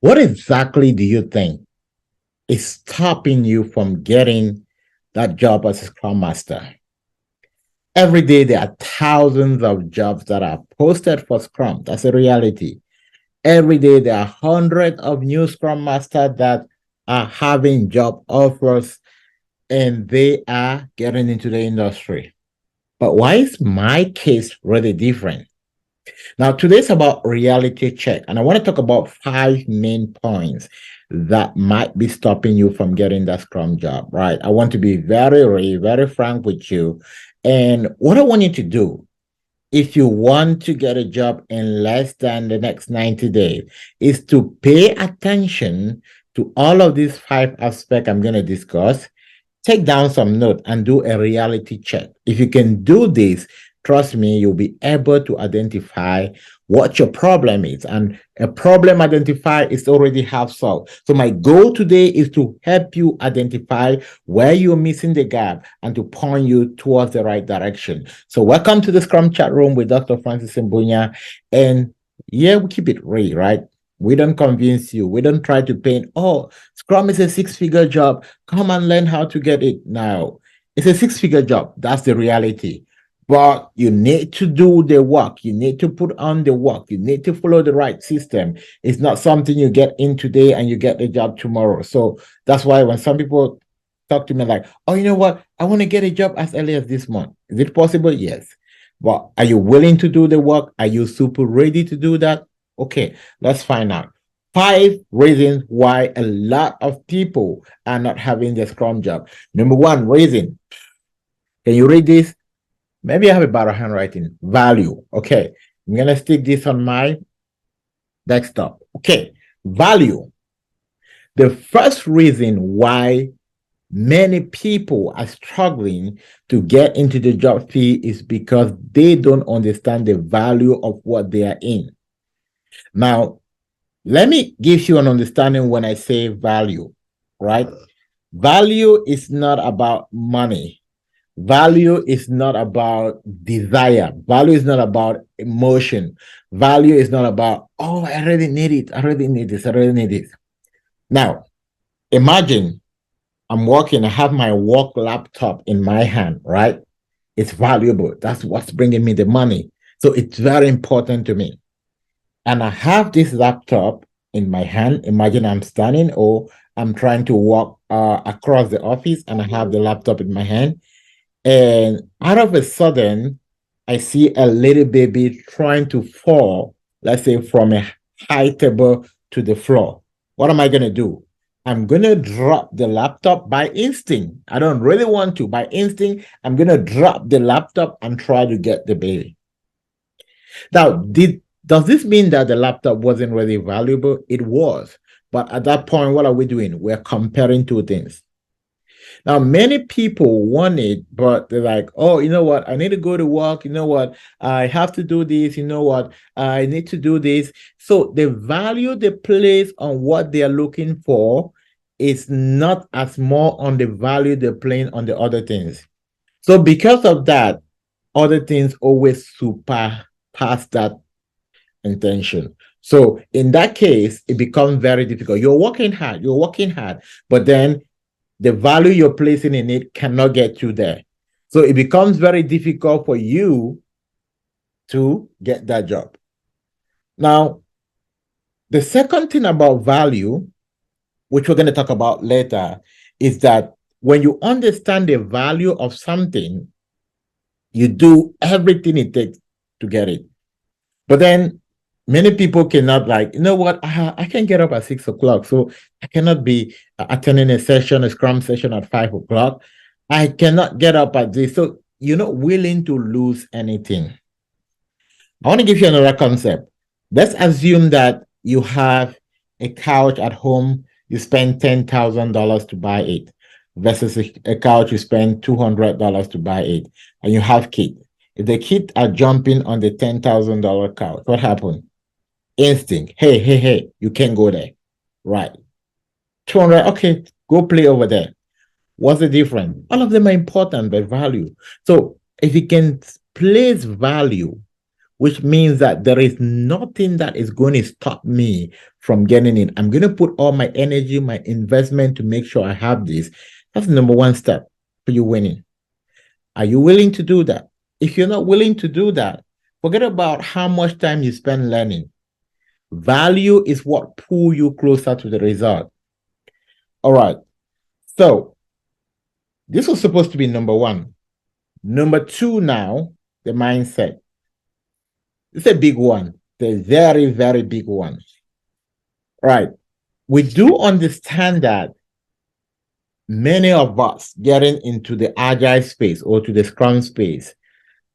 What exactly do you think is stopping you from getting that job as a Scrum Master? Every day, there are thousands of jobs that are posted for Scrum. That's a reality. Every day, there are hundreds of new Scrum Masters that are having job offers and they are getting into the industry. But why is my case really different? Now, today's about reality check, and I want to talk about 5 main points that might be stopping you from getting that Scrum job, right? I want to be very frank with you. And what I want you to do, if you want to get a job in less than the next 90 days, is to pay attention to all of these 5 aspects I'm going to discuss. Take down some notes and do a reality check. If you can do this, trust me, you'll be able to identify what your problem is. And a problem identified is already half solved. So my goal today is to help you identify where you're missing the gap and to point you towards the right direction. So welcome to the Scrum Chat Room with Dr. Francis Mbunya. And yeah, we keep it real, right? We don't convince you. We don't try to paint, oh, Scrum is a 6-figure job. Come and learn how to get it now. It's a 6-figure job. That's the reality. But you need to do the work. You need to put on the work. You need to follow the right system. It's not something you get in today and you get the job tomorrow. So that's why when some people talk to me like, oh, you know what? I want to get a job as early as this month. Is it possible? Yes. But are you willing to do the work? Are you super ready to do that? Okay, let's find out. 5 reasons why a lot of people are not having the Scrum job. Number 1 reason. Can you read this? Maybe I have a better handwriting. Value. Okay, I'm going to stick this on my desktop. Okay, value. The first reason why many people are struggling to get into the job field is because they don't understand the value of what they are in. Now, let me give you an understanding when I say value, right? Value is not about money. Value is not about desire. Value is not about emotion. Value is not about, oh, I really need it. I really need this. I really need this. Now, imagine I'm working, I have my work laptop in my hand, right? It's valuable. That's what's bringing me the money. So it's very important to me. And I have this laptop in my hand. Imagine I'm standing or I'm trying to walk across the office and I have the laptop in my hand. And out of a sudden, I see a little baby trying to fall, let's say from a high table to the floor. What am I going to do? I'm going to drop the laptop by instinct. I don't really want to. By instinct, I'm going to drop the laptop and try to get the baby. Now, does this mean that the laptop wasn't really valuable? It was. But at that point, what are we doing? We're comparing 2 things. Now, many people want it, but they're like, oh, you know what? I need to go to work. You know what? I have to do this. You know what? I need to do this. So the value they place on what they are looking for is not as more on the value they're playing on the other things. So because of that, other things always surpass that intention. So in that case, it becomes very difficult. You're working hard, but then the value you're placing in it cannot get you there. So it becomes very difficult for you to get that job. Now, the second thing about value, which we're going to talk about later, is that when you understand the value of something, you do everything it takes to get it. But then many people cannot, like, you know what, I can get up at 6 o'clock, so I cannot be attending a Scrum session at 5 o'clock. I cannot get up at this. So you're not willing to lose anything. I want to give you another concept. Let's assume that you have a couch at home, you spend $10,000 to buy it, versus a couch you spend $200 to buy it, and you have kids. If the kids are jumping on the $10,000 couch, what happened? Instinct. Hey, you can't go there. Right. 200, okay, go play over there. What's the difference? All of them are important, but value. So if you can place value which means that there is nothing that is going to stop me from getting it. I'm going to put all my energy, my investment to make sure I have this. That's the number one step for you winning. Are you willing to do that? If you're not willing to do that, forget about how much time you spend learning. Value is what pulls you closer to the result. All right. So this was supposed to be number one. Number two now, the mindset. It's a big one. The very, very big one. Right. We do understand that many of us getting into the agile space or to the Scrum space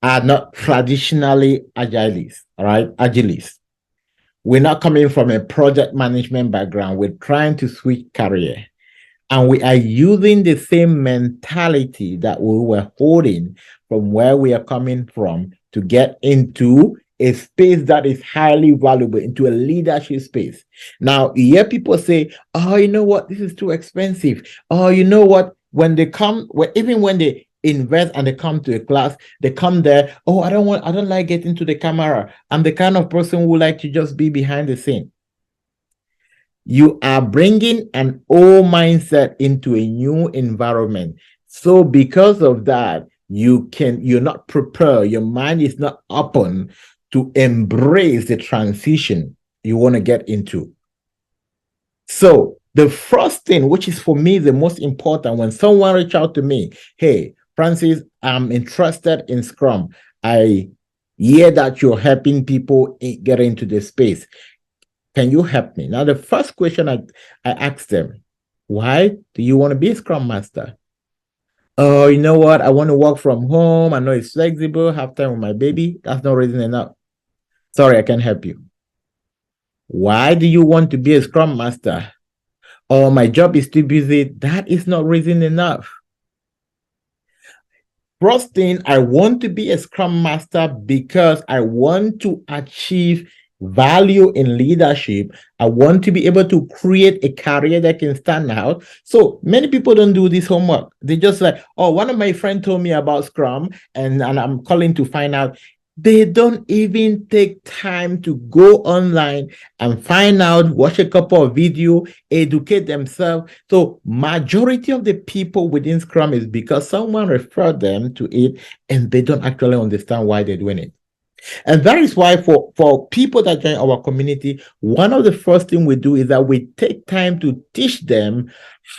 are not traditionally agilists, all right? Agilists. We're not coming from a project management background. We're trying to switch career. And we are using the same mentality that we were holding from where we are coming from to get into a space that is highly valuable, into a leadership space. Now, you hear people say, oh, you know what? This is too expensive. Oh, you know what? When they come, even when they invest and they come to a class, they come there, oh, I don't like getting to the camera. I'm the kind of person who like to just be behind the scene. You are bringing an old mindset into a new environment. So because of that, you're not prepared. Your mind is not open to embrace the transition you want to get into. So the first thing, which is for me the most important, when someone reach out to me, hey, Francis, I'm interested in Scrum. I hear that you're helping people get into the space. Can you help me? Now, the first question I asked them, why do you want to be a Scrum Master? Oh, you know what? I want to work from home. I know it's flexible, have time with my baby. That's not reason enough. Sorry, I can't help you. Why do you want to be a Scrum Master? Oh, my job is too busy. That is not reason enough. First thing, I want to be a Scrum Master because I want to achieve value in leadership. I want to be able to create a career that can stand out. So many people don't do this homework. They just like, oh, one of my friends told me about Scrum and I'm calling to find out. They don't even take time to go online and find out, watch a couple of videos, educate themselves. So majority of the people within Scrum is because someone referred them to it and they don't actually understand why they're doing it. And that is why for people that join our community, one of the first things we do is that we take time to teach them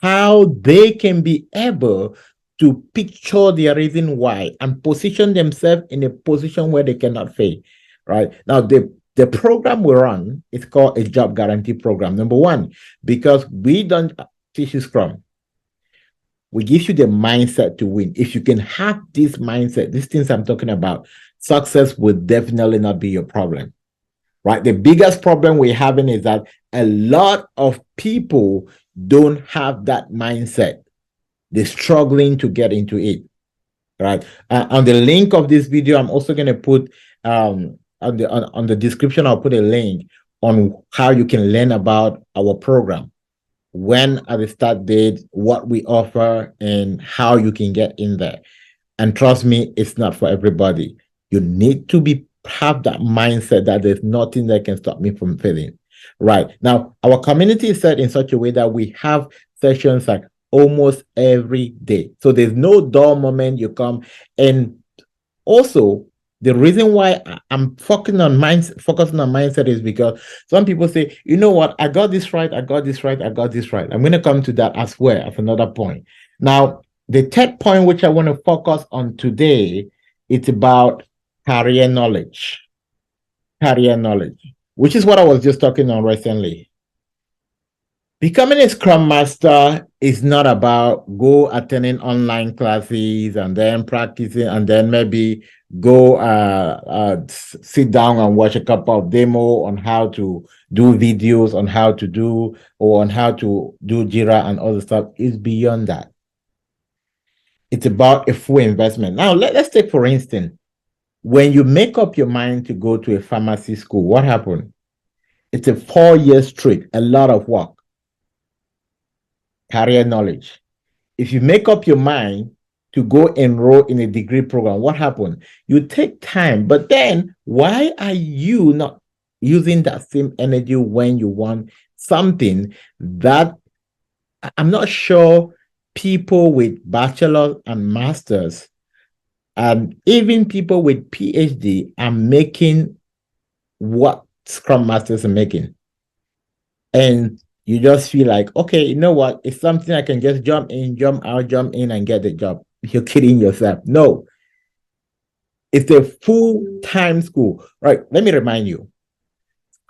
how they can be able to picture their reason why and position themselves in a position where they cannot fail, right? Now, the program we run is called a job guarantee program. Number one, because we don't teach you Scrum. We give you the mindset to win. If you can have this mindset, these things I'm talking about, success will definitely not be your problem, right? The biggest problem we're having is that a lot of people don't have that mindset. They're struggling to get into it, right? On the link of this video, I'm also going to put on the description, I'll put a link on how you can learn about our program, when at the start date, what we offer, and how you can get in there. And trust me, it's not for everybody. You need to have that mindset that there's nothing that can stop me from failing. Right. Now, our community is set in such a way that we have sessions like almost every day. So there's no dull moment you come. And also, the reason why I'm focusing on mindset is because some people say, you know what, I got this right, I got this right. I'm going to come to that as well as another point. Now, the third point which I want to focus on today, it's about career knowledge, which is what I was just talking on recently. Becoming a Scrum Master is not about go attending online classes and then practicing and then maybe go sit down and watch a couple of demo on how to do videos, on how to do, or on how to do Jira and other stuff. It's beyond that. It's about a full investment. Now, let's take, for instance, when you make up your mind to go to a pharmacy school, what happened? It's a 4-year straight, a lot of work. Career knowledge. If you make up your mind to go enroll in a degree program. What happened? You take time, but then why are you not using that same energy when you want something that I'm not sure people with bachelor and masters and even people with PhD are making what Scrum Masters are making. And you just feel like, okay, you know what? It's something I can just jump in, jump out, jump in and get the job. You're kidding yourself. No, it's a full-time school. Right. Let me remind you,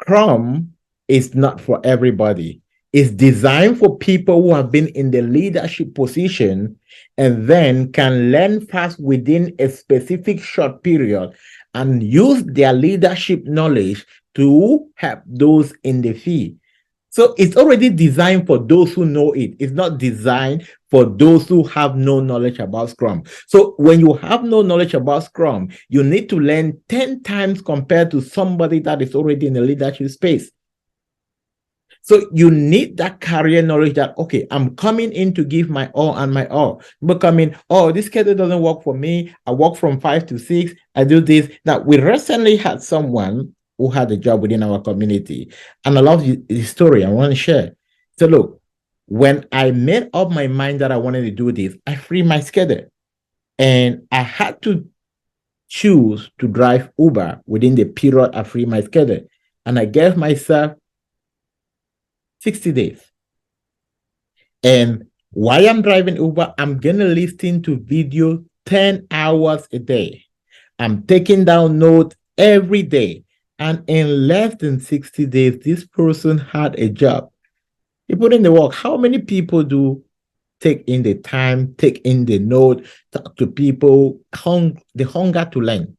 Scrum is not for everybody. It's designed for people who have been in the leadership position and then can learn fast within a specific short period and use their leadership knowledge to help those in the field. So it's already designed for those who know it. It's not designed for those who have no knowledge about Scrum. So when you have no knowledge about Scrum, you need to learn 10 times compared to somebody that is already in the leadership space. So you need that career knowledge that, okay, I'm coming in to give my all and my all. But coming, oh, this schedule doesn't work for me. I work from 5 to 6. I do this. Now, we recently had someone who had a job within our community. And I love his story. I want to share. So look, when I made up my mind that I wanted to do this, I freed my schedule. And I had to choose to drive Uber within the period I freed my schedule. And I gave myself 60 days. And while I'm driving Uber, I'm going to listen to video 10 hours a day. I'm taking down notes every day. And in less than 60 days, this person had a job. He put in the work. How many people do take in the time, take in the note, talk to people, the hunger to learn?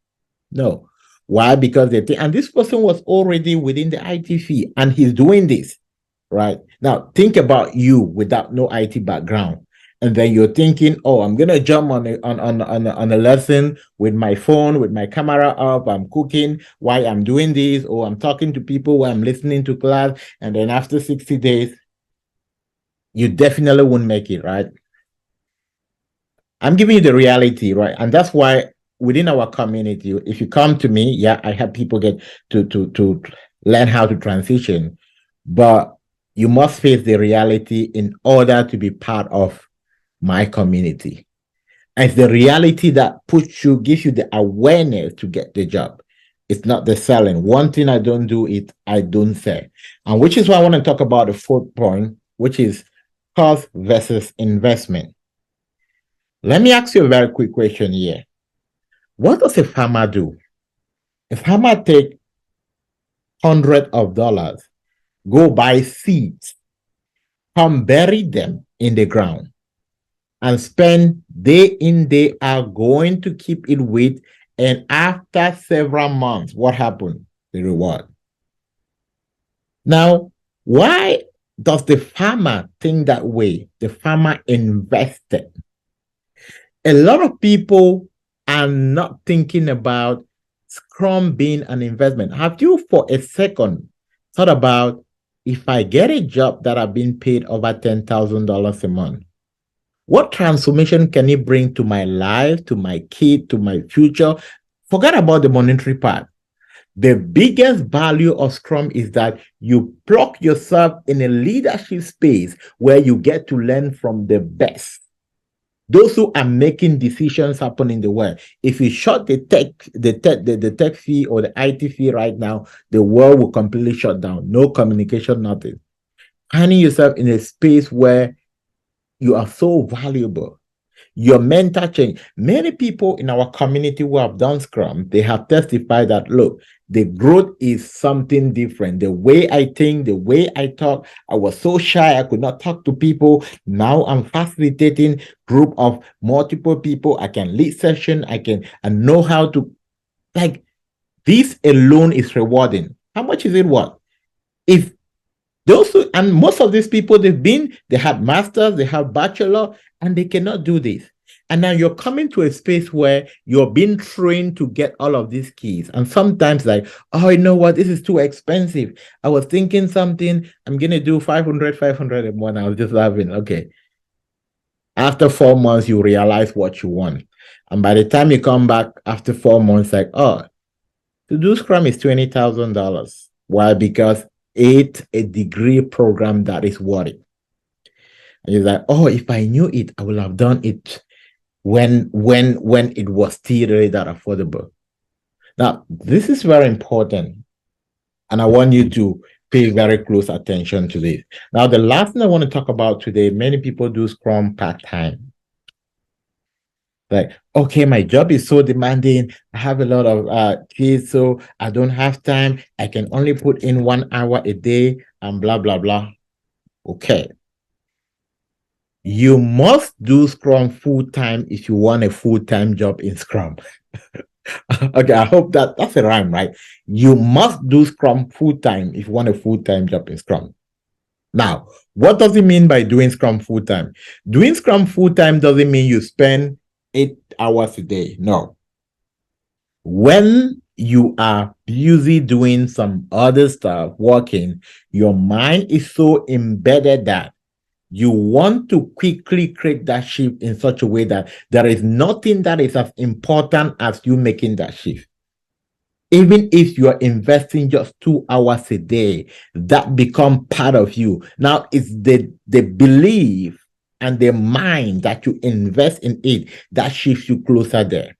No. Why? Because they think, and this person was already within the IT field and he's doing this, right? Now, think about you without no IT background. And then you're thinking, oh, I'm going to jump on a lesson with my phone, with my camera up. I'm cooking while I'm doing this, or I'm talking to people while I'm listening to class. And then after 60 days, you definitely won't make it, right? I'm giving you the reality, right? And that's why within our community, if you come to me, yeah, I help people get to learn how to transition. But you must face the reality in order to be part of my community. And it's the reality that gives you the awareness to get the job. It's not the selling. One thing I don't do is I don't sell. And which is why I want to talk about the fourth point, which is cost versus investment. Let me ask you a very quick question here. What does a farmer do? A farmer take hundreds of dollars, go buy seeds, come bury them in the ground, and spend day in, day out going to keep it wet. And after several months, what happened? The reward. Now, why does the farmer think that way? The farmer invested. A lot of people are not thinking about Scrum being an investment. Have you for a second thought about, if I get a job that I've been paid over $10,000 a month, what transformation can it bring to my life, to my kid, to my future? Forget about the monetary part. The biggest value of Scrum is that you plug yourself in a leadership space where you get to learn from the best. Those who are making decisions happen in the world. If you shut the tech fee or the IT fee right now, the world will completely shut down. No communication, nothing. Finding yourself in a space where you are so valuable. Your mental change. Many people in our community who have done Scrum, they have testified that, look, the growth is something different. The way I think, the way I talk, I was so shy, I could not talk to people. Now I'm facilitating group of multiple people. I can lead session. I know how to, like, this alone is rewarding. How much is it worth? If and most of these people, they have masters, they have bachelor, and they cannot do this. And now you're coming to a space where you're being trained to get all of these keys. And sometimes like, oh, you know what? This is too expensive. I was thinking something, I'm going to do 500 a month. I was just laughing. Okay. After 4 months, you realize what you want. And by the time you come back after 4 months, like, oh, to do Scrum is $20,000. Why? Because it's a degree program that is worth it. And you're like, oh, if I knew it, I would have done it when it was still really that affordable. Now, this is very important. And I want you to pay very close attention to this. Now, the last thing I want to talk about today, many people do Scrum part-time. Like, okay, my job is so demanding. I have a lot of kids, so I don't have time. I can only put in 1 hour a day and blah, blah, blah. Okay. You must do Scrum full-time if you want a full-time job in Scrum. Okay, I hope that's a rhyme, right? You must do Scrum full-time if you want a full-time job in Scrum. Now, what does it mean by doing Scrum full-time? Doing Scrum full-time doesn't mean you spend 8 hours a day. No. When you are busy doing some other stuff, working, your mind is so embedded that you want to quickly create that shift in such a way that there is nothing that is as important as you making that shift. Even if you are investing just 2 hours a day, that become part of you. Now, it's the belief and the mind that you invest in it that shifts you closer there.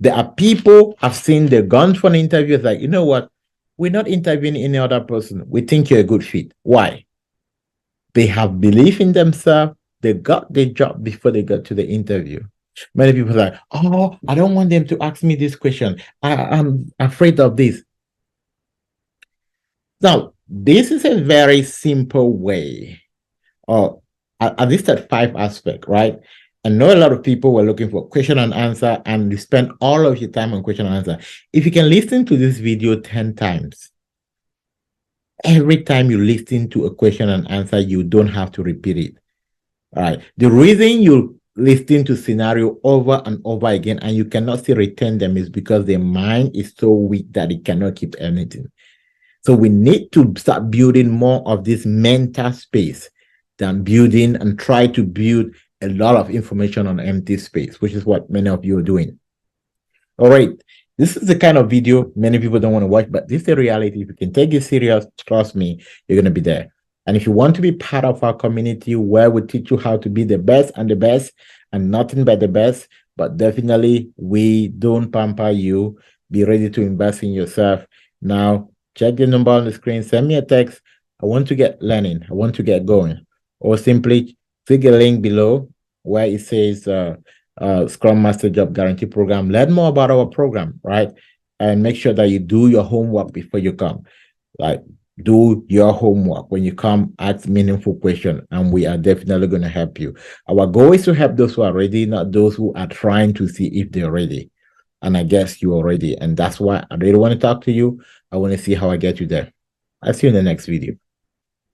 There are people I've seen they've gone for an interview. It's like, you know what? We're not interviewing any other person. We think you're a good fit. Why? They have belief in themselves. They got the job before they got to the interview. Many people are like, oh, I don't want them to ask me this question. I'm afraid of this. Now, this is a very simple way, or I listed 5 aspects, right? I know a lot of people were looking for question and answer, and you spend all of your time on question and answer. If you can listen to this video 10 times, every time you listen to a question and answer, you don't have to repeat it. All right. The reason you listen to scenario over and over again and you cannot still retain them is because the mind is so weak that it cannot keep anything. So we need to start building more of this mental space than building and try to build a lot of information on empty space, which is what many of you are doing. All right. This is the kind of video many people don't want to watch, but this is the reality. If you can take it serious, trust me, you're going to be there. And if you want to be part of our community where we teach you how to be the best and nothing but the best, but definitely we don't pamper you. Be ready to invest in yourself. Now, check the number on the screen. Send me a text. I want to get learning. I want to get going. Or simply click a link below where it says Scrum Master Job Guarantee Program. Learn more about our program, right? And make sure that you do your homework before you come. Like, do your homework. When you come, ask meaningful questions, and we are definitely going to help you. Our goal is to help those who are ready, not those who are trying to see if they're ready. And I guess you're ready. And that's why I really want to talk to you. I want to see how I get you there. I'll see you in the next video.